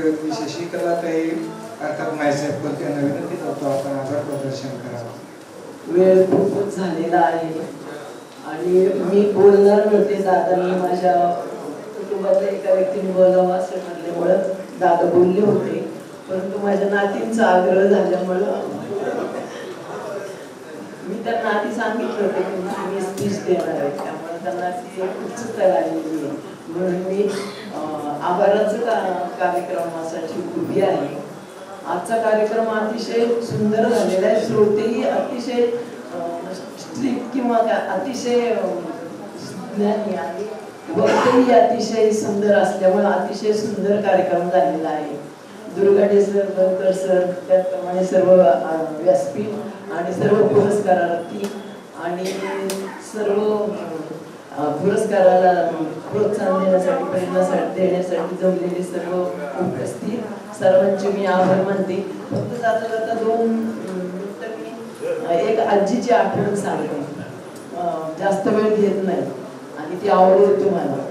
मी शशिकलाताई अर्थात मायसेफ कोणत्या विनंती करतो आपण आभार प्रदर्शन करावं. वेळ खूपच झालेला आहे आणि मी बोलणार नव्हते. दादांनी माझ्या कुटुंबातल्या एका व्यक्तीने बोलावं असं म्हटल्यामुळं दादा बोलले होते, परंतु माझ्या नातींचा आग्रह झाल्यामुळं मी त्यांना आधी सांगितलं होतं की मी स्पीच देणार आहे, त्यामुळे त्यांना ती उत्सुकता लागलेली आहे. म्हणून मी आभाराचं कार्यक्रमासाठी उभी आहे. आजचा कार्यक्रम अतिशय सुंदर झालेला आहे. श्रोतेही अतिशय स्ट्रिक्ट किंवा अतिशय ज्ञानी आणि वक्तेही अतिशय सुंदर असल्यामुळे अतिशय सुंदर कार्यक्रम झालेला आहे. दुर्गाडे सर, बनकर सर, त्याचप्रमाणे सर्व व्यासपीठ आणि सर्व पुरस्कारार्थी आणि सर्व पुरस्काराला प्रोत्साहन देण्यासाठी, प्रेरणा देण्यासाठी जमलेले सर्व उपस्थित सर्वांचे मी आभार मानते. फक्त जाता जाता दोन मिनिटं मी एक आजीची आठवण सांगते, जास्त वेळ घेत नाही आणि ती आवडते तुम्हाला.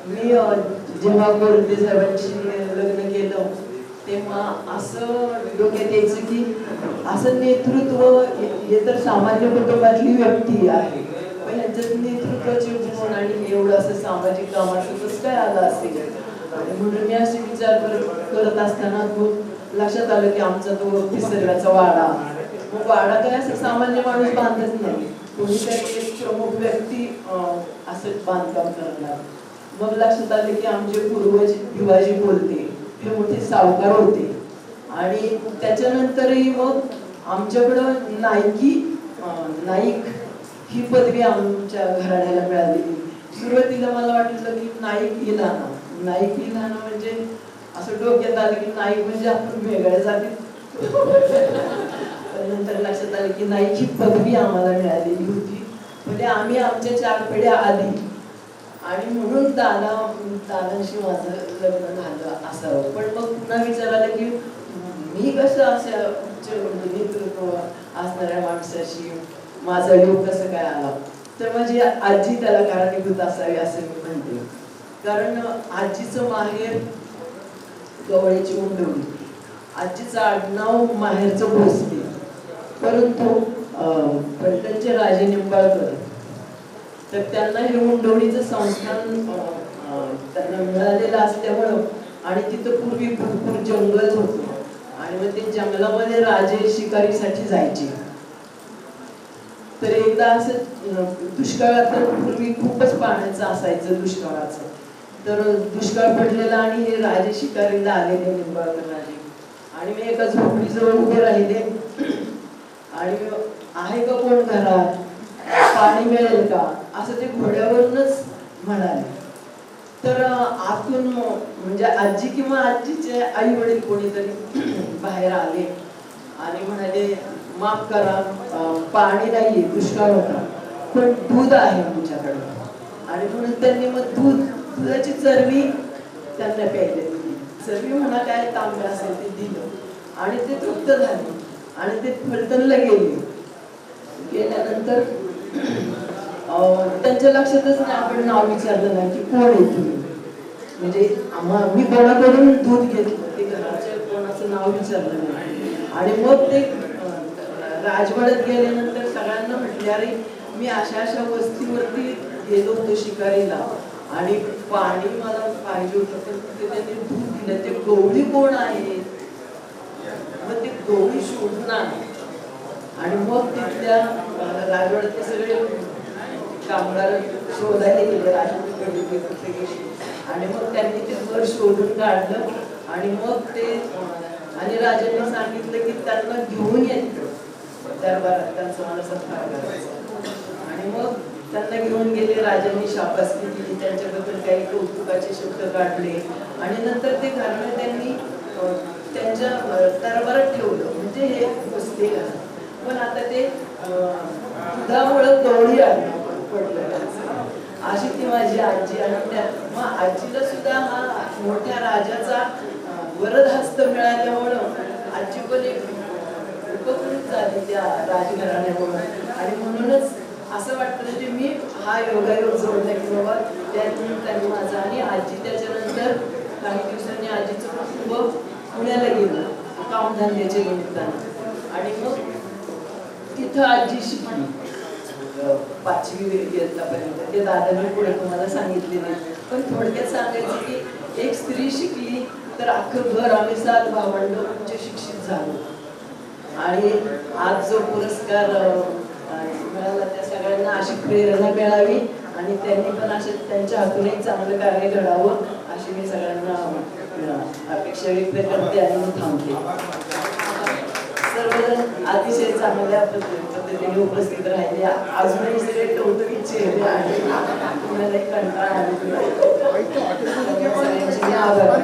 मी जेव्हा गोरते साहेबांशी लग्न केलं तेव्हा असं डोक्यात यायचं की असं नेतृत्व हे तर सामान्य कुटुंबातली व्यक्ती आहे, पण यांच्यात नेतृत्वाचे गुण आणि एवढं असं सामाजिक कामाचं कसं काय आलं असेल. आणि म्हणून मी असे विचार करत असताना लक्षात आलं की आमचा तो पिसर्गाचा वाडा. मग वाडा काय असं सामान्य माणूस बांधत नाही, कोणीतरी एक प्रमुख व्यक्ती असं बांधकाम करणार. मग लक्षात आले की आमचे पूर्वज भिवाजी बोलते ते मोठे सावकार होते आणि त्याच्यानंतरही मग आमच्याकडं नाईक ही पदवी आमच्या घराण्याला मिळालेली. सुरुवातीला मला वाटलं की नाईक इलाना म्हणजे असं डोक्यात आलं की नाईक म्हणजे आपण वेगळ्या जातीत. नंतर लक्षात आलं की नाईक ही पदवी आम्हाला मिळालेली होती, म्हणजे आम्ही आमच्या 4 पिढ्या आधी. आणि म्हणून दादांशी माझं लग्न झालं असावं. पण मग पुन्हा विचार आला की मी कसं अशा नेतृत्व असणाऱ्या माणसाशी माझा योग कसं काय आला. तर माझी आजी त्याला कारणीभूत असावी असं मी म्हणते. कारण आजीचं माहेर गवळीची उंडवली, आजीचं आडनाव माहेरचं भोसले, परंतु फलटणचे राजे निंबाळकर तर त्यांना हे उंडवणीचं संस्थान त्यांना मिळालेलं असल्यामुळं आणि तिथं पूर्वी भरपूर जंगल होतं आणि मग ते जंगलामध्ये राजे शिकारीसाठी जायचे. तर एकदा असं दुष्काळात पूर्वी खूपच पाण्याचं असायचं दुष्काळाचं, तर दुष्काळ पडलेला आणि हे राजे शिकारीला आलेले निंबाळकर राजे. आणि मी एका झोपडीजवळ उभे राहिले आणि आहे का कोण घरात, पाणी मिळेल का असं ते घोड्यावरूनच म्हणाले. तर आतून म्हणजे आजी किंवा आजीचे आई वडील कोणीतरी बाहेर आले आणि म्हणाले माफ करा, पाणी नाहीये, दुष्काळ होता, पण दूध आहे तुमच्याकडे. आणि म्हणून त्यांनी मग दुधाची चरबी त्यांना प्यायला दिली. चरबी म्हणा काय तांबे असेल ते दिलं आणि ते तृप्त झाले आणि ते फलटणला गेल्यानंतर त्यांच्या लक्षातच नाही, आपण नाव विचारलं नाही की कोण आहे तुम्ही. म्हणजे मी कोणाकडून दूध घेतलं ते घराच्या कोणाचं नाव विचारलं नाही. आणि मग ते राजवाड्यात गेल्यानंतर सगळ्यांना म्हटले अरे मी अशा वस्तीवरती गेलो होतो शिकारीला आणि पाणी मला पाहिजे होतं, पण तिथे त्यांनी दूध दिलं. ते गवळी कोण आहे, मग ते गवळी शोधून आले. आणि मग तिथल्या राजवाड्यातले सगळे कामगार शोधायला गेले आणि मग त्यांनी ते घर शोधून काढलं. आणि मग ते आणि राजांनी सांगितलं की त्यांना घेऊन यायचं दरबारात, त्यांचा मला सत्कार करायचा. आणि मग त्यांना घेऊन गेले. राजांनी शाबासकी दिली, त्यांच्याबद्दल काही कौतुकाचे शब्द काढले आणि नंतर ते घराणे त्यांनी त्यांच्या दरबारात ठेवलं. म्हणजे हे पुसते घरात, पण आता ते दुधामुळं गवळी पडलं. अशी ती माझी आजी. आणि मग आजीला सुद्धा हा मोठ्या राजाचा वरद हस्त मिळाल्यामुळं आजी पण एक उपकृत झाली त्या राजघराण्यामुळं. आणि म्हणूनच असं वाटतं की मी हा योगायोग जोडला की बाबा त्या निमित्ताने माझा. आणि आजी त्याच्यानंतर काही दिवसांनी आजीचं कुटुंब पुण्याला गेलं कामधंद्याच्या निमित्तानं आणि मग तिथं आजी शिकली 5वी इयत्तापर्यंत. ते दादांनी पुढे तुम्हाला सांगितले नाही, पण थोडक्यात सांगायचं की एक स्त्री शिकली तर अख्खं घर आम्ही 7 भावंड उच्च शिक्षित झालो. आणि आज जो पुरस्कार मिळाला त्या सगळ्यांना अशी प्रेरणा मिळावी आणि त्यांनी पण असे त्यांच्या हातून एक चांगलं कार्य घडावं अशी मी सगळ्यांना अपेक्षा व्यक्त करते आणि मी थांबते. सर्वजण अतिशय चांगल्या पद्धतीने उपस्थित राहिले. अजूनही सगळे कौतुकी चेहरे आहेत. तुम्हाला कंटाळा आला. सगळ्यांचे आभार.